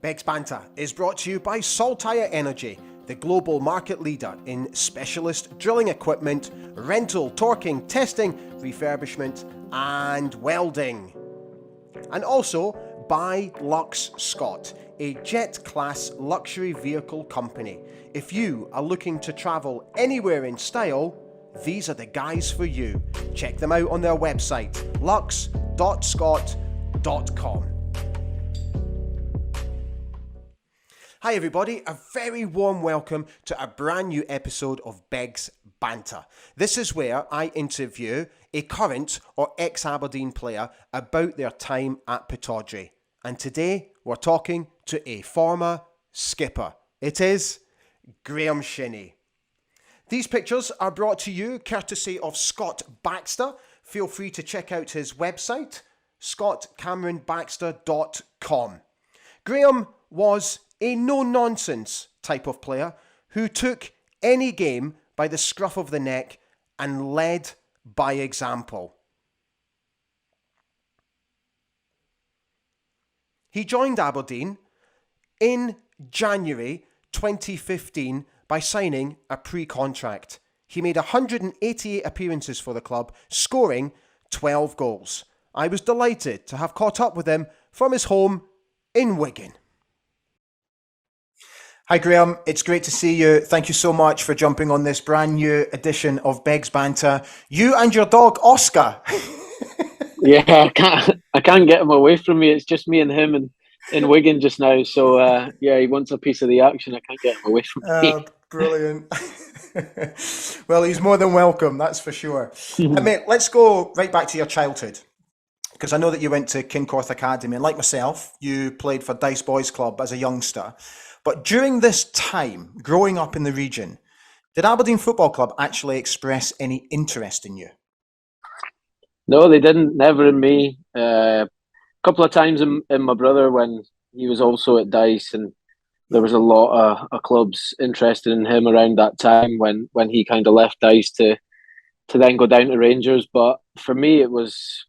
Begg's Banter is brought to you by Saltire Energy, the global market leader in specialist drilling equipment, rental, torquing, testing, refurbishment and welding. And also by Lux Scott, a jet-class luxury vehicle company. If you are looking to travel anywhere in style, these are the guys for you. Check them out on their website, lux.scott.com. Hi everybody, a very warm welcome to a brand new episode of Begg's Banter. This is where I interview a current or ex-Aberdeen player about their time at Pittodrie. And today we're talking to a former skipper. It is Graeme Shinnie. These pictures are brought to you courtesy of Scott Baxter. Feel free to check out his website, scottcameronbaxter.com. Graeme was a no-nonsense type of player who took any game by the scruff of the neck and led by example. He joined Aberdeen in January 2015 by signing a pre-contract. He made 188 appearances for the club, scoring 12 goals. I was delighted to have caught up with him from his home in Wigan. Hi Graeme, it's great to see you. Thank you so much for jumping on this brand new edition of Begg's Banter. You and your dog Oscar. Yeah, I can't get him away from me. It's just me and him in Wigan just now. So yeah, he wants a piece of the action. I can't get him away from me. Brilliant. Well, he's more than welcome, that's for sure. Mate, let's go right back to your childhood, because I know that you went to Kincorth Academy, and like myself, you played for Dice Boys Club as a youngster. But during this time, growing up in the region, did Aberdeen Football Club actually express any interest in you? No, they didn't. Never in me. A couple of times in my brother when he was also at Dice, and there was a lot of clubs interested in him around that time when he kind of left Dice to then go down to Rangers. But for me, it was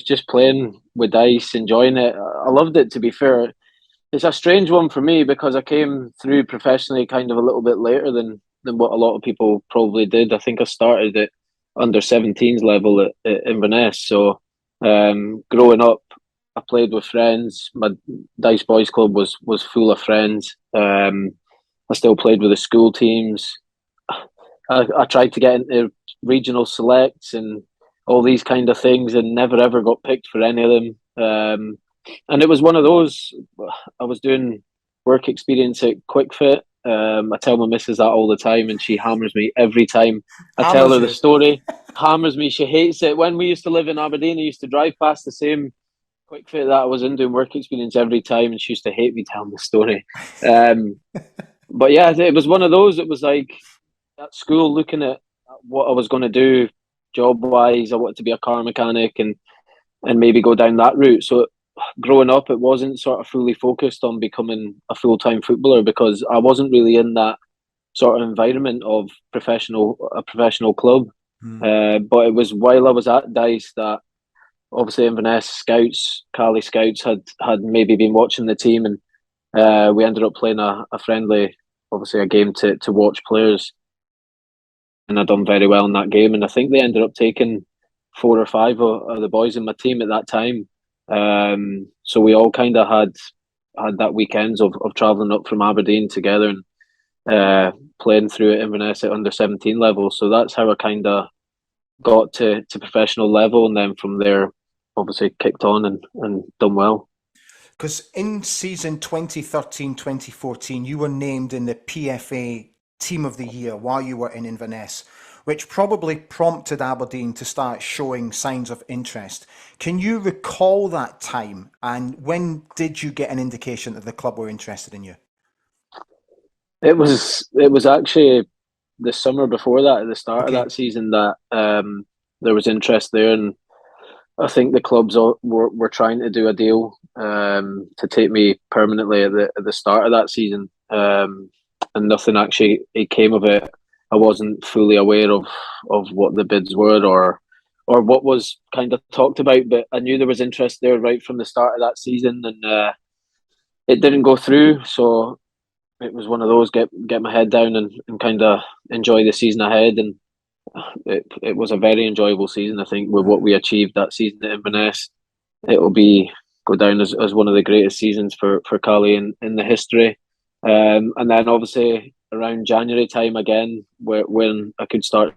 just playing with Dice, enjoying it. I loved it, to be fair. It's a strange one for me because I came through professionally kind of a little bit later than what a lot of people probably did. I think I started at under 17s level at Inverness. So growing up, I played with friends. My Dice Boys Club was full of friends. I still played with the school teams. I tried to get into regional selects and all these kind of things and never ever got picked for any of them. And it was one of those, I was doing work experience at QuickFit. I tell my missus that all the time and she hammers me every time I tell her the story. Hammers me, she hates it. When we used to live in Aberdeen, I used to drive past the same QuickFit that I was in doing work experience every time, and she used to hate me telling the story. But yeah, it was one of those. It was like at school looking at what I was going to do job-wise. I wanted to be a car mechanic and maybe go down that route. So growing up, it wasn't sort of fully focused on becoming a full-time footballer because I wasn't really in that sort of environment of a professional club. But it was while I was at Dice that obviously Inverness scouts, Cali scouts had maybe been watching the team, and we ended up playing a friendly, obviously a game to watch players, and I done very well in that game, and I think they ended up taking 4 or 5 of the boys in my team at that time. So we all kind of had that weekends of travelling up from Aberdeen together and playing through at Inverness at under 17 level. So that's how I kind of got to professional level, and then from there obviously kicked on and done well. Because in season 2013-2014 you were named in the PFA Team of the Year while you were in Inverness, which probably prompted Aberdeen to start showing signs of interest. Can you recall that time, and when did you get an indication that the club were interested in you? It was actually the summer before that, at the start of that season, that there was interest there, and I think the clubs were trying to do a deal to take me permanently at the start of that season, and nothing actually came of it. I wasn't fully aware of what the bids were or what was kind of talked about, but I knew there was interest there right from the start of that season, and it didn't go through. So it was one of those get my head down and kind of enjoy the season ahead. And it was a very enjoyable season. I think with what we achieved that season at Inverness, it will be go down as one of the greatest seasons for Cali in the history. And then obviously around January time again, when I could start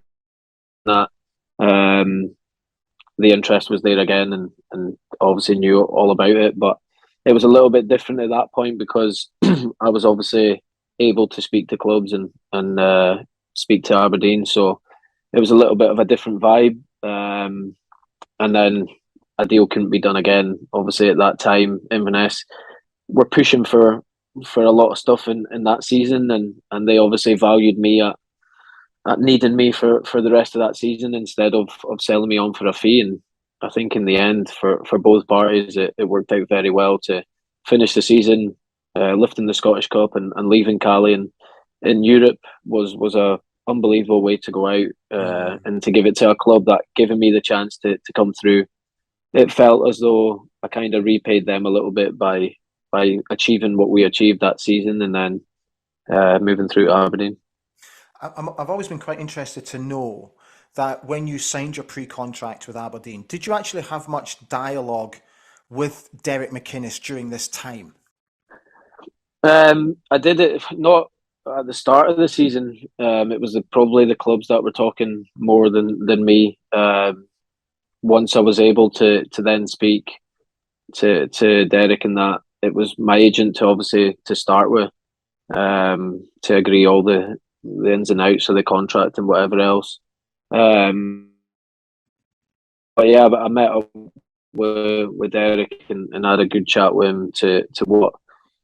that, the interest was there again, and obviously knew all about it. But it was a little bit different at that point because I was obviously able to speak to clubs and speak to Aberdeen, so it was a little bit of a different vibe. And then a deal couldn't be done again. Obviously, at that time, Inverness were pushing for a lot of stuff in that season, and they obviously valued me at needing me for the rest of that season instead of selling me on for a fee. And I think in the end, for both parties, it worked out very well to finish the season, lifting the Scottish Cup and leaving Cali and in Europe was a unbelievable way to go out, and to give it to a club that given me the chance to come through. It felt as though I kind of repaid them a little bit by achieving what we achieved that season and then moving through to Aberdeen. I've always been quite interested to know that when you signed your pre-contract with Aberdeen, did you actually have much dialogue with Derek McInnis during this time? I did it not at the start of the season. It was probably the clubs that were talking more than me. Once I was able to then speak to Derek and that, it was my agent to obviously to start with, to agree all the ins and outs of the contract and whatever else. But yeah, I met up with Derek and had a good chat with him to what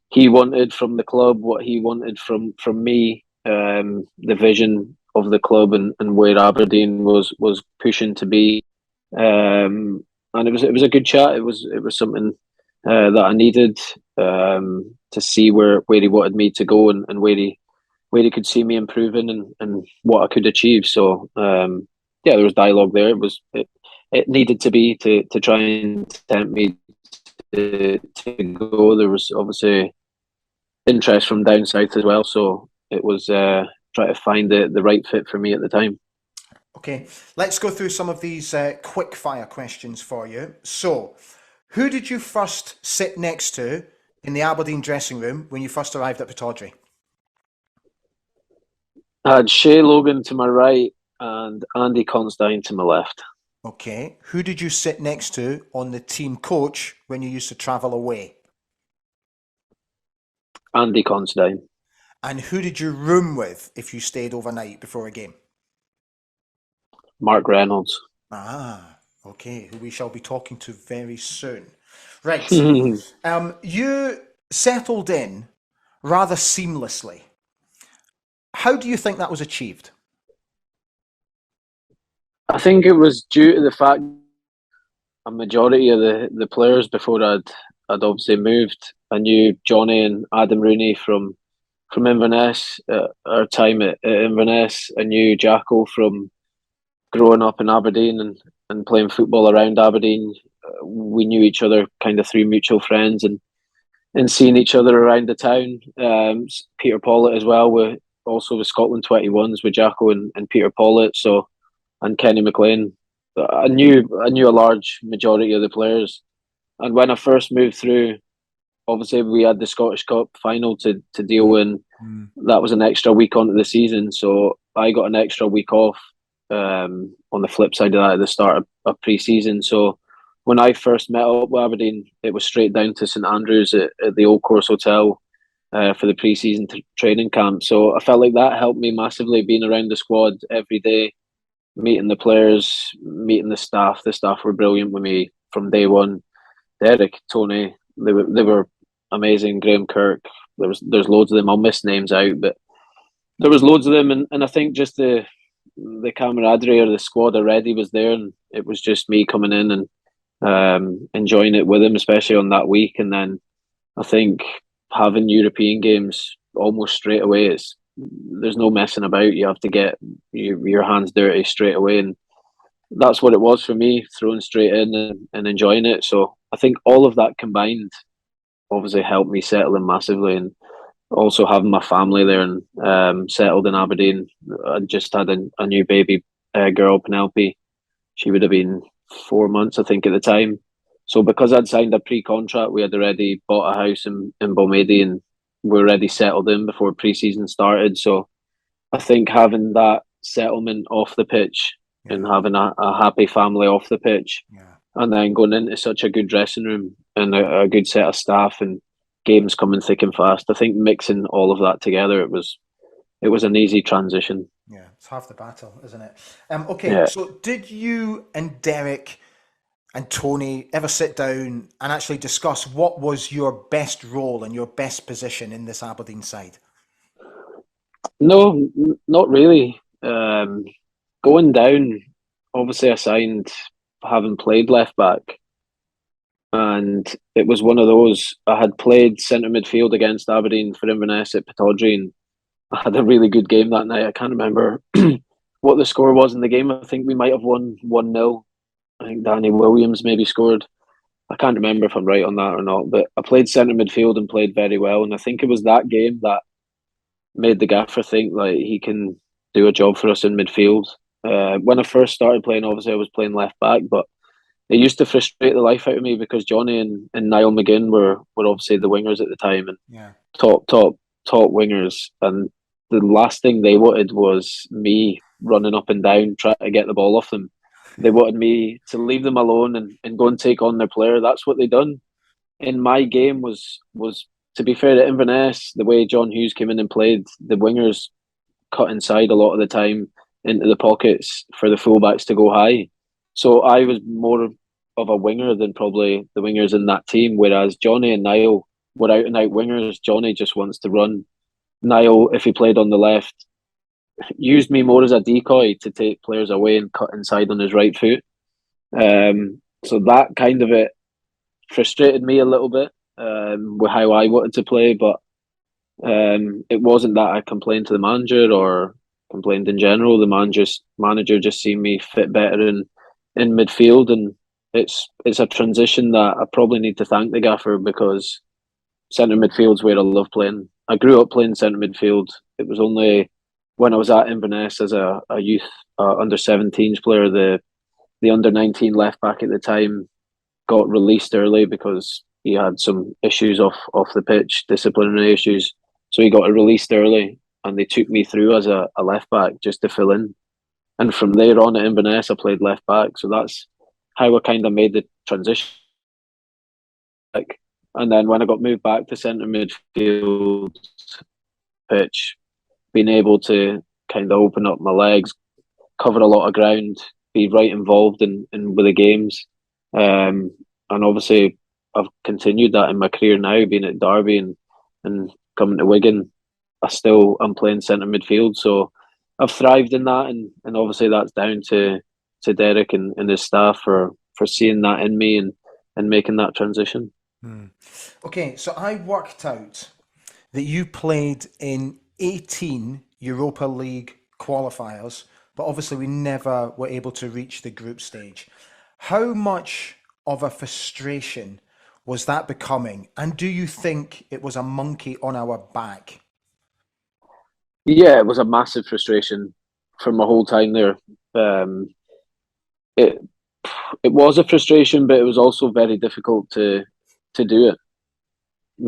he wanted from the club, what he wanted from me, the vision of the club and where Aberdeen was pushing to be. And it was a good chat. It was something that I needed, to see where he wanted me to go and where he could see me improving and what I could achieve. So yeah, there was dialogue there. It needed to be to try and tempt me to go. There was obviously interest from down south as well, so it was trying to find the right fit for me at the time. Okay, let's go through some of these quick fire questions for you. So, who did you first sit next to in the Aberdeen dressing room when you first arrived at Pittodrie? I had Shay Logan to my right and Andy Constantine to my left. Okay, who did you sit next to on the team coach when you used to travel away? Andy Constantine. And who did you room with if you stayed overnight before a game? Mark Reynolds. Ah, okay, who we shall be talking to very soon. Right, I you settled in rather seamlessly. How do you think that was achieved? think it was due to the fact a majority of the players before I'd obviously moved. I knew Johnny and Adam Rooney from Inverness, our time at Inverness. I knew Jacko from growing up in Aberdeen and playing football around Aberdeen. We knew each other kind of through mutual friends and seeing each other around the town. Peter Pollitt as well, also with Scotland 21s with Jacko and Peter Pollitt. So and Kenny McLean. I knew a large majority of the players, and when I first moved through, obviously we had the Scottish Cup final to deal with. And that was an extra week onto the season, so I got an extra week off. On the flip side of that, at the start of pre-season, so when I first met up with Aberdeen, it was straight down to St Andrews at the Old Course Hotel for the pre-season training camp. So I felt like that helped me massively, being around the squad every day, meeting the players, meeting the staff. The staff were brilliant with me from day one. Derek, Tony, they were amazing. Graham Kirk, there's loads of them. I'll miss names out, but there was loads of them, and I think just the camaraderie of the squad already was there, and it was just me coming in and enjoying it with him, especially on that week. And then I think having European games almost straight away, there's no messing about. You have to get your hands dirty straight away, and that's what it was for me, throwing straight in and enjoying it. So I think all of that combined obviously helped me settle in massively, and also having my family there and settled in Aberdeen. I just had a new baby girl, Penelope. She would have been 4 months, I think, at the time. So because I'd signed a pre-contract, we had already bought a house in Balmady and we were already settled in before pre-season started. So I think having that settlement off the pitch and having a happy family off the pitch, and then going into such a good dressing room and a good set of staff and games coming thick and fast, I think mixing all of that together, it was an easy transition. Yeah, it's half the battle, isn't it? Okay, so did you and Derek and Tony ever sit down and actually discuss what was your best role and your best position in this Aberdeen side? No, not really. Going down, obviously, I signed having played left back, and it was one of those. I had played centre midfield against Aberdeen for Inverness at Pittodrie, and I had a really good game that night. I can't remember what the score was in the game. I think we might have won 1-0. I think Danny Williams maybe scored. I can't remember if I'm right on that or not, but I played centre midfield and played very well. And I think it was that game that made the gaffer think like he can do a job for us in midfield. When I first started playing, obviously I was playing left back, but it used to frustrate the life out of me because Johnny and Niall McGinn were obviously the wingers at the time and top wingers. And the last thing they wanted was me running up and down trying to get the ball off them. They wanted me to leave them alone and go and take on their player. That's what they done. In my game was to be fair to Inverness, the way John Hughes came in and played, the wingers cut inside a lot of the time into the pockets for the fullbacks to go high. So I was more of a winger than probably the wingers in that team, whereas Johnny and Niall were out and out wingers. Johnny just wants to run. Niall, if he played on the left, used me more as a decoy to take players away and cut inside on his right foot. So that kind of it frustrated me a little bit with how I wanted to play, but it wasn't that I complained to the manager or complained in general. The manager just seen me fit better in midfield, and it's a transition that I probably need to thank the gaffer because centre midfield's where I love playing. I grew up playing centre midfield. It was only when I was at Inverness as a youth under 17s player, the under 19 left back at the time got released early because he had some issues off the pitch, disciplinary issues. So he got released early, and they took me through as a left back just to fill in. And from there on at Inverness, I played left back. So that's how I kind of made the transition. And then when I got moved back to centre midfield pitch, being able to kind of open up my legs, cover a lot of ground, be right involved in with the games. And obviously, I've continued that in my career now, being at Derby and coming to Wigan. I'm playing centre midfield, so I've thrived in that, and obviously that's down to Derek and his staff for seeing that in me and making that transition. Okay, so I worked out that you played in 18 Europa League qualifiers, but obviously we never were able to reach the group stage. How much of a frustration was that becoming? And do you think it was a monkey on our back? Yeah, it was a massive frustration for my whole time there. It it was a frustration, but it was also very difficult to do it.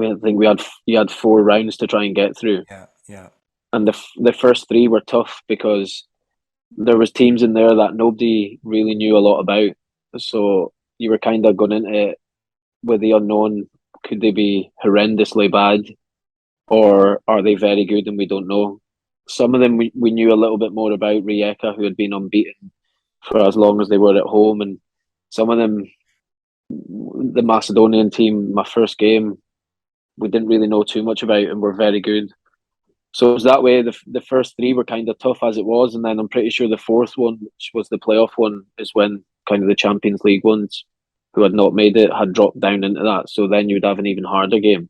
I think you had 4 rounds to try and get through, Yeah. and the first 3 were tough because there was teams in there that nobody really knew a lot about. So you were kind of going into it with the unknown. Could they be horrendously bad, or are they very good and we don't know? Some of them we knew a little bit more about. Rijeka, who had been unbeaten for as long as they were at home, and some of them, the Macedonian team, my first game, we didn't really know too much about and were very good. So it was that way. The first 3 were kind of tough as it was, and then I'm pretty sure the fourth one, which was the playoff one, is when kind of the Champions League ones who had not made it had dropped down into that. So then you'd have an even harder game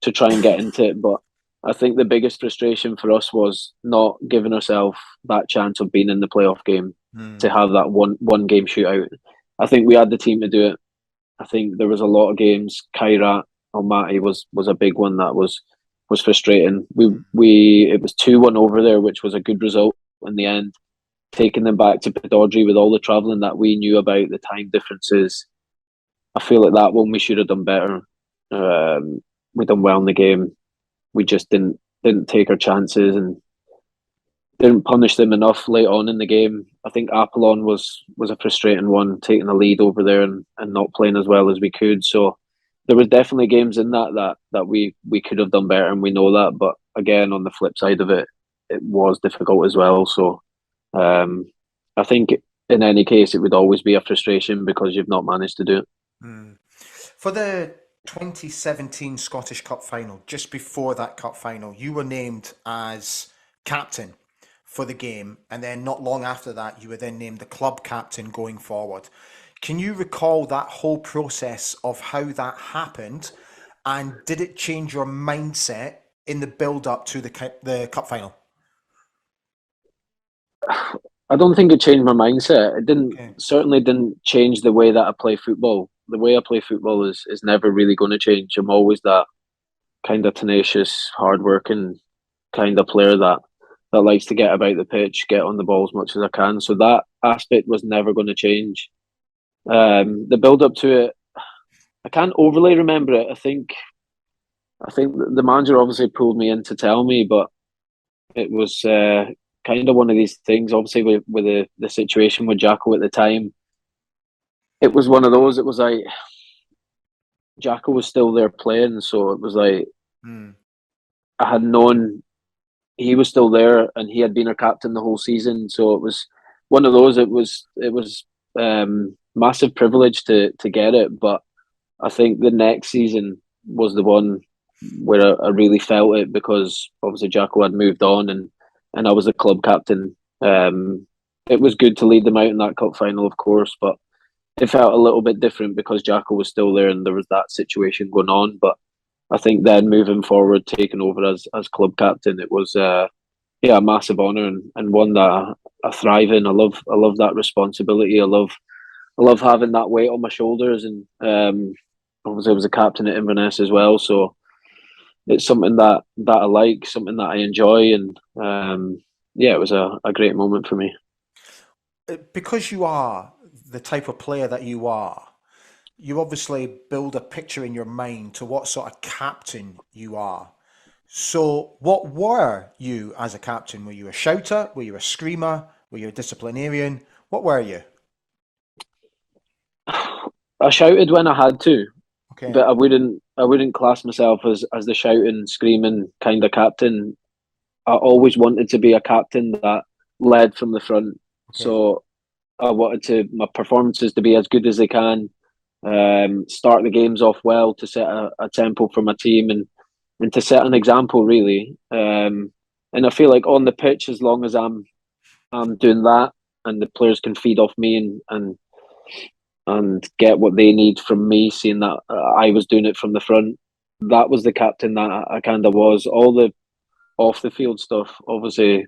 to try and get into it. But I think the biggest frustration for us was not giving ourselves that chance of being in the playoff game to have that one game shootout. I think we had the team to do it. I think there was a lot of games, Kairat, Matty was a big one that was frustrating. It was 2-1 over there, which was a good result in the end. Taking them back to Pittodrie with all the travelling that we knew about, the time differences. I feel like that one we should have done better. We done well in the game. We just didn't take our chances and didn't punish them enough late on in the game. I think Apollon was a frustrating one, taking the lead over there and not playing as well as we could. So there was definitely games in that we could have done better, and we know that. But again, on the flip side of it, it was difficult as well. So I think in any case, it would always be a frustration because you've not managed to do it. For the 2017 Scottish Cup final, just before that cup final, you were named as captain for the game, and then not long after that, you were then named the club captain going forward. Can you recall that whole process of how that happened, and did it change your mindset in the build-up to the cup final? I don't think it changed my mindset. It didn't Okay. certainly didn't change the way that I play football. The way I play football is never really going to change. I'm always that kind of tenacious, hardworking kind of player that likes to get about the pitch, get on the ball as much as I can. So that aspect was never going to change. The build up to it, I can't overly remember it. I think the manager obviously pulled me in to tell me, but it was kind of one of these things. Obviously, with the situation with Jacko at the time, it was one of those. It was like Jacko was still there playing, so it was like I had known he was still there, and he had been our captain the whole season. So it was one of those. It was massive privilege to get it, but I think the next season was the one where I really felt it because obviously Jacko had moved on, and I was the club captain. It was good to lead them out in that cup final, of course, but it felt a little bit different because Jacko was still there and there was that situation going on. But I think then moving forward, taking over as club captain, it was a massive honour and one that I thrive in. I love that responsibility. I love having that weight on my shoulders, and obviously I was a captain at Inverness as well, so it's something that I like, something that I enjoy, and it was a great moment for me. Because you are the type of player that you obviously build a picture in your mind to what sort of captain you are. So, what were you as a captain? Were you a shouter? Were you a screamer? Were you a disciplinarian? What were you? I shouted when I had to, Okay. but I wouldn't class myself as the shouting, screaming kind of captain. I always wanted to be a captain that led from the front. Okay. So I wanted my performances to be as good as they can. Start the games off well to set a tempo for my team and to set an example really. And I feel like on the pitch, as long as I'm doing that, and the players can feed off me and get what they need from me, seeing that I was doing it from the front. That was the captain that I kind of was. All the off the field stuff obviously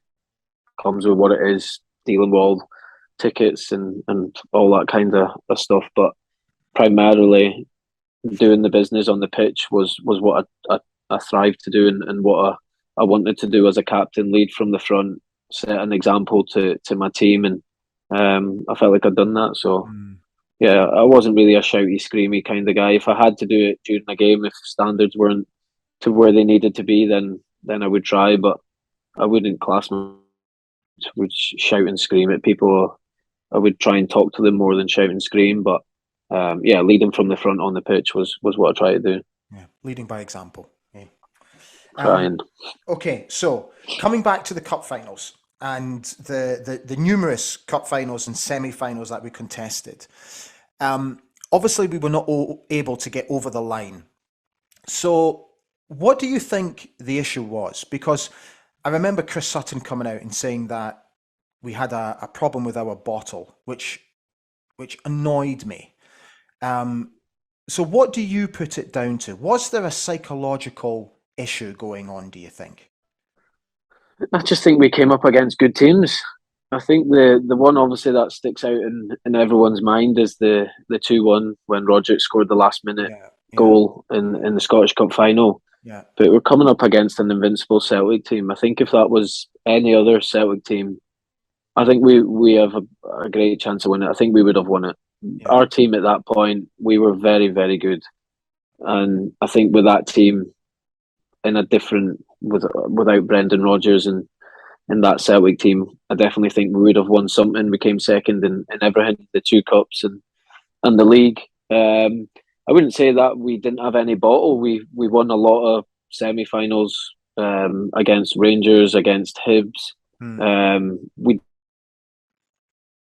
comes with what it is, dealing with all tickets and all that kind of stuff. But primarily doing the business on the pitch was what I thrived to do and what I wanted to do as a captain, lead from the front, set an example to my team, and I felt like I'd done that. So yeah, I wasn't really a shouty, screamy kind of guy. If I had to do it during the game, if standards weren't to where they needed to be, then I would try, but I wouldn't class myself would shout and scream at people. I would try and talk to them more than shout and scream, but leading from the front on the pitch was what I tried to do. Yeah, leading by example. Yeah. Trying. Okay, so coming back to the cup finals and the numerous cup finals and semi-finals that we contested. Obviously, we were not able to get over the line. So, what do you think the issue was? Because I remember Chris Sutton coming out and saying that we had a problem with our bottle, which annoyed me. So, what do you put it down to? Was there a psychological issue going on, do you think? I just think we came up against good teams. I think the one obviously that sticks out in everyone's mind is the 2-1 when Rogic scored the last minute. Yeah. goal in the Scottish Cup final. Yeah. But we're coming up against an invincible Celtic team. I think if that was any other Celtic team, I think we have a great chance of winning it. I think we would have won it. Yeah. Our team at that point, we were very, very good. And I think with that team in a different, without Brendan Rodgers and in that Celtic team, I definitely think we would have won something. We came second in everything, the two cups and the league. I wouldn't say that we didn't have any bottle. We won a lot of semi-finals against Rangers, against Hibs. We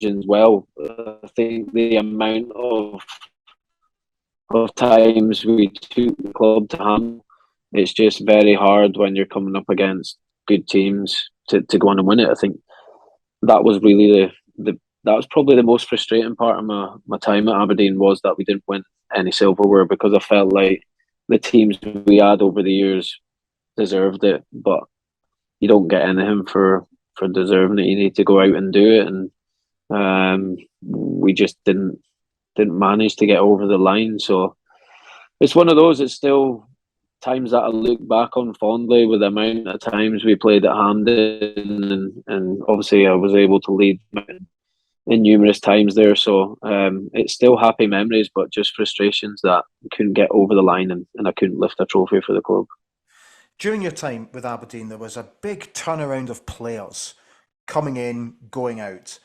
as well. I think the amount of times we took the club to Ham, it's just very hard when you're coming up against good teams to go on and win it. I think that was really that was probably the most frustrating part of my time at Aberdeen, was that we didn't win any silverware, because I felt like the teams we had over the years deserved it, but you don't get anything for deserving it. You need to go out and do it, and we just didn't manage to get over the line. So it's one of those. It's still times that I look back on fondly, with the amount of times we played at Hampden, and obviously I was able to lead in numerous times there. So it's still happy memories, but just frustrations that I couldn't get over the line, and I couldn't lift a trophy for the club. During your time with Aberdeen, there was a big turnaround of players coming in, going out.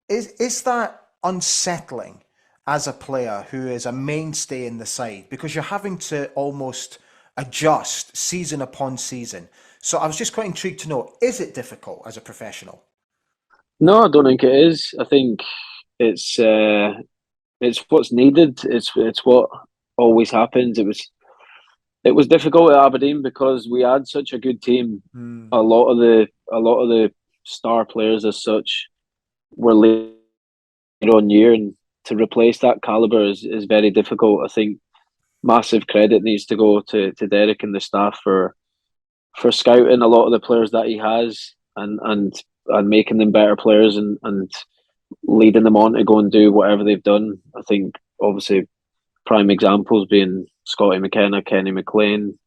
Is that unsettling as a player who is a mainstay in the side, because you're having to almost adjust season upon season? So I was just quite intrigued to know, is it difficult as a professional? No, I don't think it is. I think it's what's needed. It's what always happens. It was difficult at Aberdeen because we had such a good team. A lot of the star players as such were later on year, and to replace that caliber is very difficult. I think massive credit needs to go to Derek and the staff for scouting a lot of the players that he has, and making them better players, and leading them on to go and do whatever they've done. I think obviously prime examples being Scotty McKenna, Kenny McLean,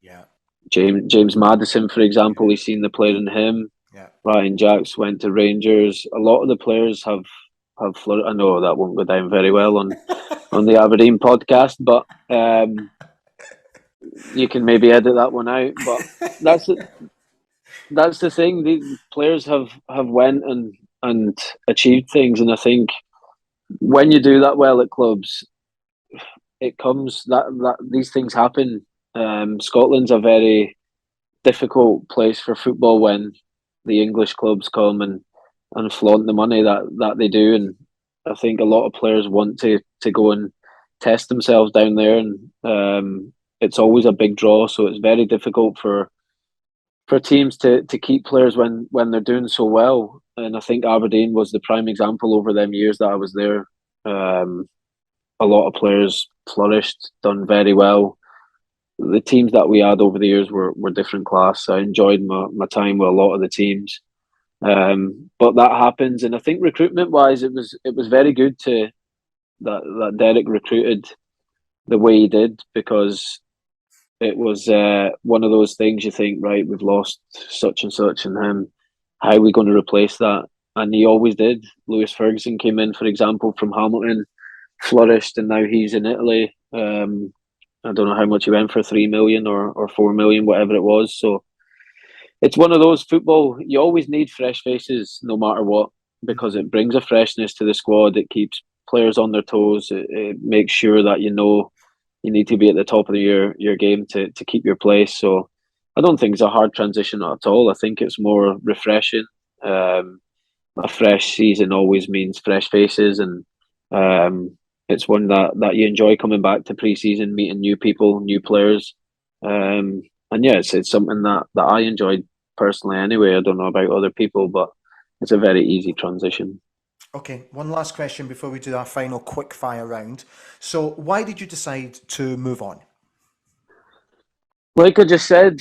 James Maddison, for example. He's seen the player in him. Ryan Jacks went to Rangers. A lot of the players have I know that won't go down very well on the Aberdeen podcast, but you can maybe edit that one out. But that's the thing. The players have went and achieved things, and I think when you do that well at clubs, it comes that these things happen. Scotland's a very difficult place for football when the English clubs come and flaunt the money that they do, and I think a lot of players want to go and test themselves down there, and it's always a big draw. So it's very difficult for teams to keep players when they're doing so well. And I think Aberdeen was the prime example over them years that I was there. A lot of players flourished, done very well. The teams that we had over the years were different class. I enjoyed my time with a lot of the teams. But that happens, and I think recruitment wise, it was very good to that Derek recruited the way he did, because it was one of those things you think, right, we've lost such and such, and how are we going to replace that? And he always did. Lewis Ferguson came in, for example, from Hamilton, flourished, and now he's in Italy. I don't know how much he went for, 3 million or 4 million, whatever it was. So it's one of those, football, you always need fresh faces no matter what, because it brings a freshness to the squad. It keeps players on their toes. It makes sure that you need to be at the top of your game to keep your place. So I don't think it's a hard transition at all. I think it's more refreshing. A fresh season always means fresh faces, and it's one that you enjoy coming back to pre-season, meeting new people, new players. And yeah, it's something that I enjoyed personally anyway. I don't know about other people, but it's a very easy transition. Okay, one last question before we do our final quick fire round. So why did you decide to move on? Like I just said,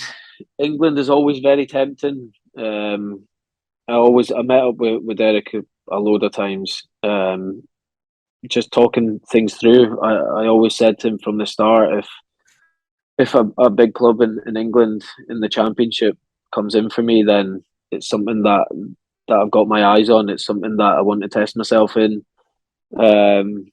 England is always very tempting. I met up with Derek a load of times, just talking things through. I always said to him from the start, if a big club in England in the Championship comes in for me, then it's something that I've got my eyes on. It's something that I want to test myself in. Um,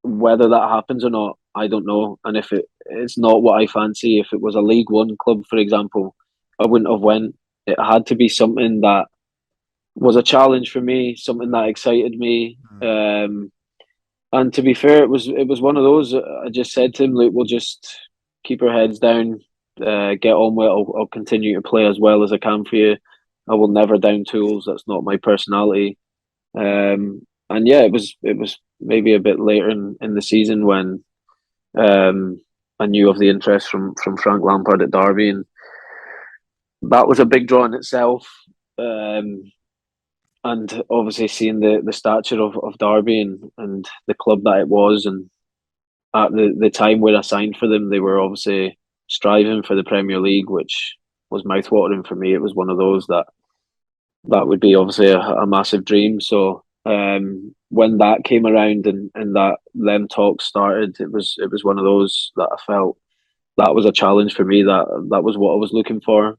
Whether that happens or not, I don't know. And if it's not what I fancy, if it was a League One club, for example, I wouldn't have went. It had to be something that was a challenge for me, something that excited me. And to be fair, it was one of those. I just said to him, "Look, we'll just keep our heads down, get on with it. I'll continue to play as well as I can for you. I will never down tools. That's not my personality." And yeah, it was maybe a bit later in the season when I knew of the interest from Frank Lampard at Derby, and that was a big draw in itself. And obviously seeing the stature of Derby and the club that it was, and at the time where I signed for them, they were obviously striving for the Premier League, which was mouthwatering for me. It was one of those that would be obviously a massive dream. So when that came around and that them talks started, it was one of those that I felt that was a challenge for me. That was what I was looking for.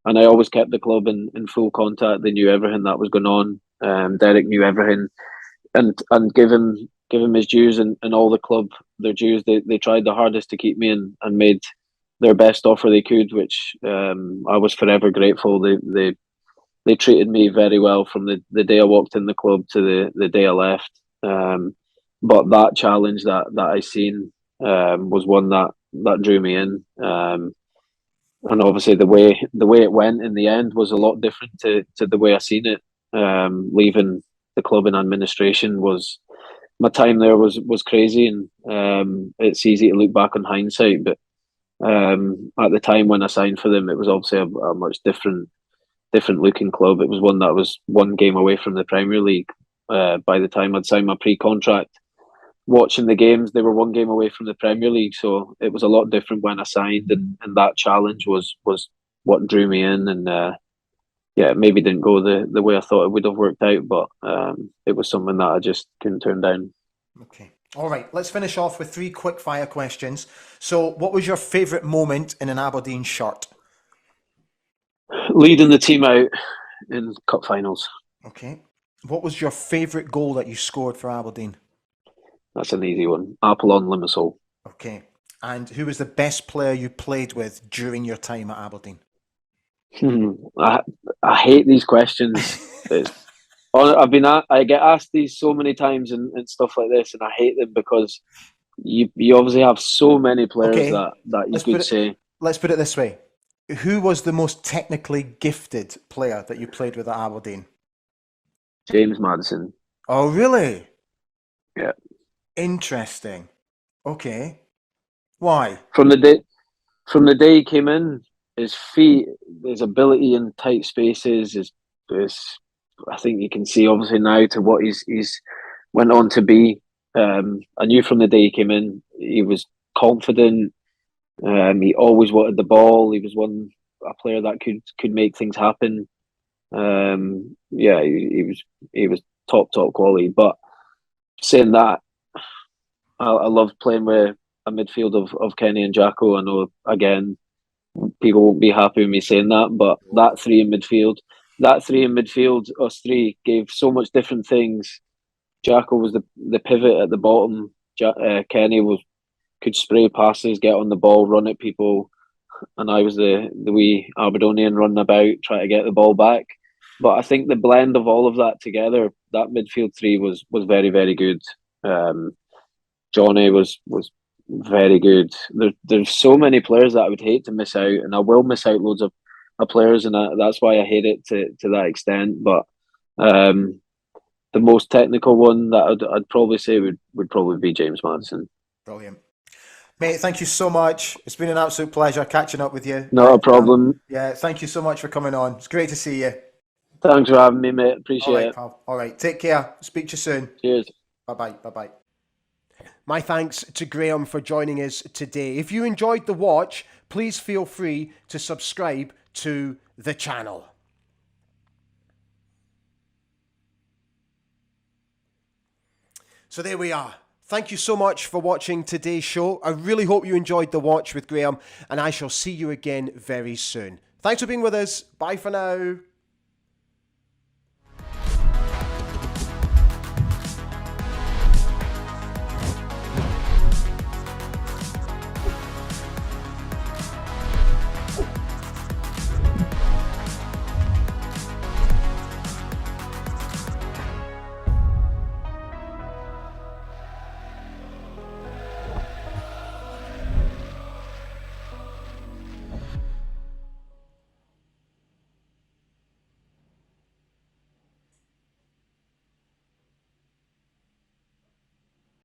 And I always kept the club in full contact. They knew everything that was going on. Derek knew everything, and give him his dues and all the club their dues. They tried the hardest to keep me and made their best offer they could, which I was forever grateful. They treated me very well from the day I walked in the club to the day I left. But that challenge that I seen was one that drew me in. And obviously the way it went in the end was a lot different to the way I seen it. Leaving the club in administration was my time there was crazy, and it's easy to look back on hindsight. But at the time when I signed for them, it was obviously a much different looking club. It was one that was one game away from the Premier League. By the time I'd signed my pre-contract, watching the games, they were one game away from the Premier League. So it was a lot different when I signed, and that challenge was what drew me in. And yeah, it maybe didn't go the way I thought it would have worked out, but it was something that I just couldn't turn down. Okay. All right, let's finish off with three quick fire questions. So, what was your favourite moment in an Aberdeen shirt? Leading the team out in cup finals. Okay. What was your favourite goal that you scored for Aberdeen? That's an easy one. Apollon Limassol. Okay. And who was the best player you played with during your time at Aberdeen? I I hate these questions. It's, I get asked these so many times and stuff like this, and I hate them because you obviously have so many players Okay. that you Let's put could it say. let's put it this way. Who was the most technically gifted player that you played with at Aberdeen? James Madison. Oh, really? Yeah. Interesting. Okay. Why? From the day he came in, his feet, his ability in tight spaces is I think you can see obviously now to what he's went on to be. I knew from the day he came in, he was confident. He always wanted the ball. He was a player that could make things happen. Yeah, he was top quality. But saying that, I love playing with a midfield of Kenny and Jacko. I know again people won't be happy with me saying that, but that three in midfield, us three gave so much different things. Jacko was the pivot at the bottom. Kenny could spray passes, get on the ball, run at people, and I was the wee Aberdonian running about trying to get the ball back. But I think the blend of all of that together, that midfield three was very very good. Um, Johnny was very good. There's so many players that I would hate to miss out, and I will miss out loads of players, and that's why I hate it to that extent. But um, the most technical one that I'd probably say would probably be James Madison. Brilliant. Mate, thank you so much. It's been an absolute pleasure catching up with you. Not a And problem. yeah, thank you so much for coming on. It's great to see you. Thanks for having me, mate. All Appreciate right, it. pal. All right. Take care. Speak to you soon. Cheers. Bye bye. Bye bye. My thanks to Graeme for joining us today. If you enjoyed the watch, please feel free to subscribe to the channel. So there we are. Thank you so much for watching today's show. I really hope you enjoyed the watch with Graeme, and I shall see you again very soon. Thanks for being with us. Bye for now.